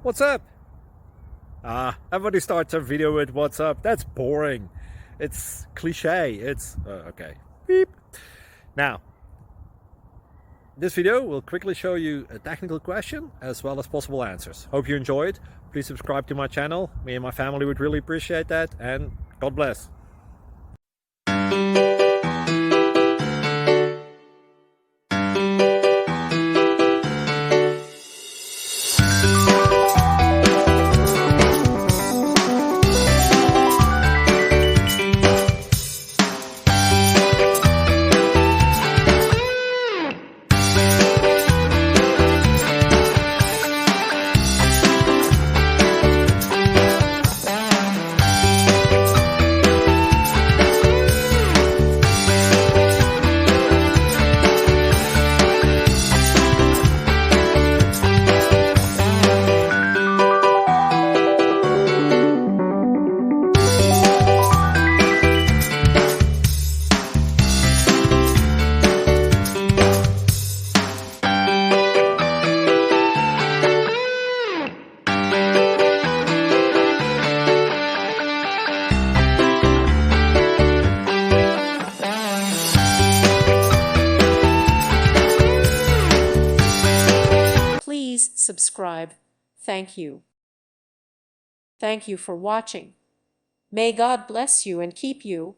What's up? Everybody starts a video with what's up. That's boring. It's cliche. It's okay. Beep. Now, this video will quickly show you a technical question as well as possible answers. Hope you enjoy it. Please subscribe to my channel. Me and my family would really appreciate that, and God bless. Please subscribe. Thank you. Thank you for watching. May God bless you and keep you.